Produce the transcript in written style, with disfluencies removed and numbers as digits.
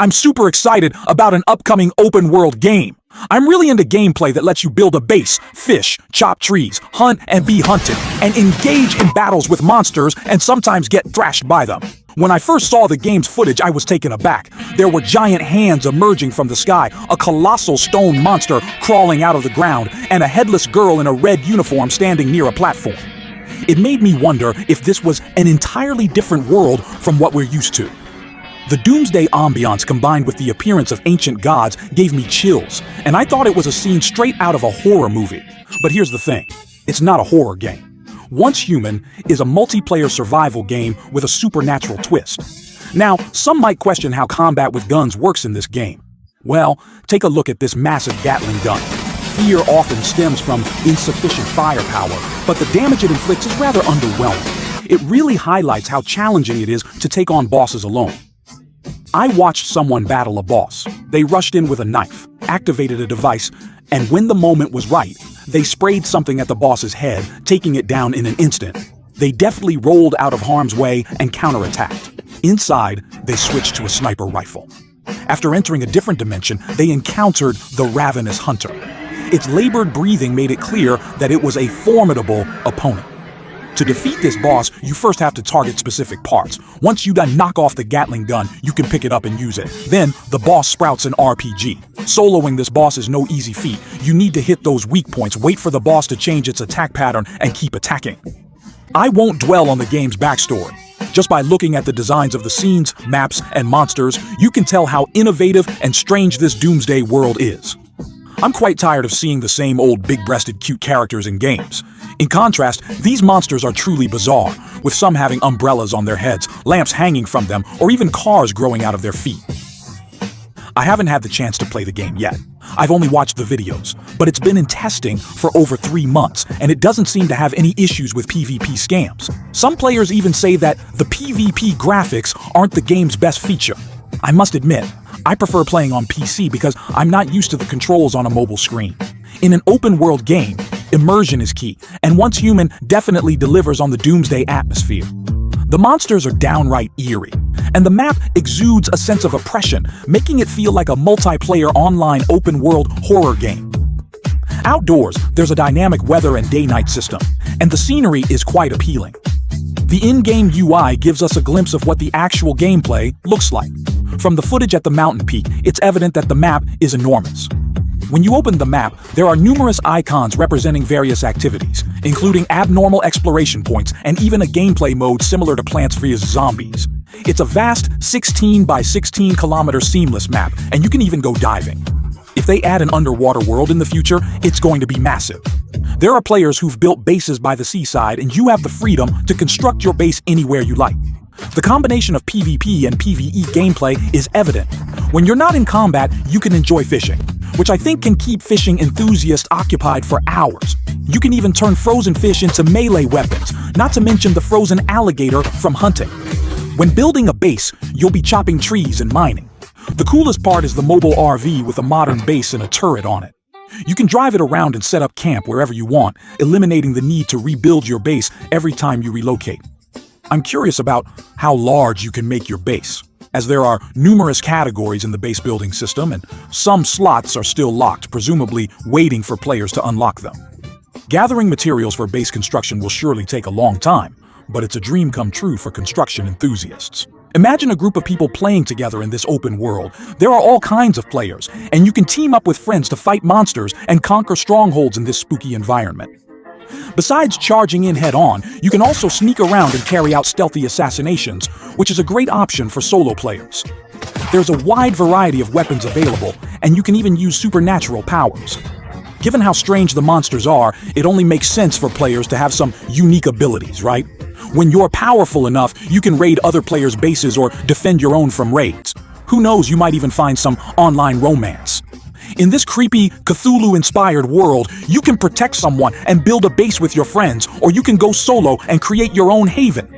I'm super excited about an upcoming open-world game. I'm really into gameplay that lets you build a base, fish, chop trees, hunt and be hunted, and engage in battles with monsters and sometimes get thrashed by them. When I first saw the game's footage, I was taken aback. There were giant hands emerging from the sky, a colossal stone monster crawling out of the ground, and a headless girl in a red uniform standing near a platform. It made me wonder if this was an entirely different world from what we're used to. The Doomsday ambiance combined with the appearance of ancient gods gave me chills, and I thought it was a scene straight out of a horror movie. But here's the thing, it's not a horror game. Once Human is a multiplayer survival game with a supernatural twist. Now, some might question how combat with guns works in this game. Well, take a look at this massive Gatling gun. Fear often stems from insufficient firepower, but the damage it inflicts is rather underwhelming. It really highlights how challenging it is to take on bosses alone. I watched someone battle a boss. They rushed in with a knife, activated a device, and when the moment was right, they sprayed something at the boss's head, taking it down in an instant. They deftly rolled out of harm's way and counterattacked. Inside, they switched to a sniper rifle. After entering a different dimension, they encountered the Ravenous Hunter. Its labored breathing made it clear that it was a formidable opponent. To defeat this boss, you first have to target specific parts. Once you done knock off the Gatling gun, you can pick it up and use it. Then, the boss sprouts an RPG. Soloing this boss is no easy feat. You need to hit those weak points, wait for the boss to change its attack pattern, and keep attacking. I won't dwell on the game's backstory. Just by looking at the designs of the scenes, maps, and monsters, you can tell how innovative and strange this Doomsday world is. I'm quite tired of seeing the same old big-breasted cute characters in games. In contrast, these monsters are truly bizarre, with some having umbrellas on their heads, lamps hanging from them, or even cars growing out of their feet. I haven't had the chance to play the game yet. I've only watched the videos, but it's been in testing for over 3 months, and it doesn't seem to have any issues with PvP scams. Some players even say that the PvP graphics aren't the game's best feature. I must admit, I prefer playing on PC because I'm not used to the controls on a mobile screen. In an open-world game, immersion is key, and Once Human definitely delivers on the Doomsday atmosphere. The monsters are downright eerie, and the map exudes a sense of oppression, making it feel like a multiplayer online open-world horror game. Outdoors, there's a dynamic weather and day-night system, and the scenery is quite appealing. The in-game UI gives us a glimpse of what the actual gameplay looks like. From the footage at the mountain peak, it's evident that the map is enormous. When you open the map, there are numerous icons representing various activities, including abnormal exploration points and even a gameplay mode similar to Plants vs. Zombies. It's a vast 16 by 16 kilometer seamless map, and you can even go diving. If they add an underwater world in the future, it's going to be massive. There are players who've built bases by the seaside, and you have the freedom to construct your base anywhere you like. The combination of PvP and PvE gameplay is evident. When you're not in combat, you can enjoy fishing, which I think can keep fishing enthusiasts occupied for hours. You can even turn frozen fish into melee weapons, not to mention the frozen alligator from hunting. When building a base, you'll be chopping trees and mining. The coolest part is the mobile RV with a modern base and a turret on it. You can drive it around and set up camp wherever you want, eliminating the need to rebuild your base every time you relocate. I'm curious about how large you can make your base, as there are numerous categories in the base building system and some slots are still locked, presumably waiting for players to unlock them. Gathering materials for base construction will surely take a long time, but it's a dream come true for construction enthusiasts. Imagine a group of people playing together in this open world. There are all kinds of players, and you can team up with friends to fight monsters and conquer strongholds in this spooky environment. Besides charging in head-on, you can also sneak around and carry out stealthy assassinations, which is a great option for solo players. There's a wide variety of weapons available, and you can even use supernatural powers. Given how strange the monsters are, it only makes sense for players to have some unique abilities, right? When you're powerful enough, you can raid other players' bases or defend your own from raids. Who knows, you might even find some online romance. In this creepy, Cthulhu-inspired world, you can protect someone and build a base with your friends, or you can go solo and create your own haven.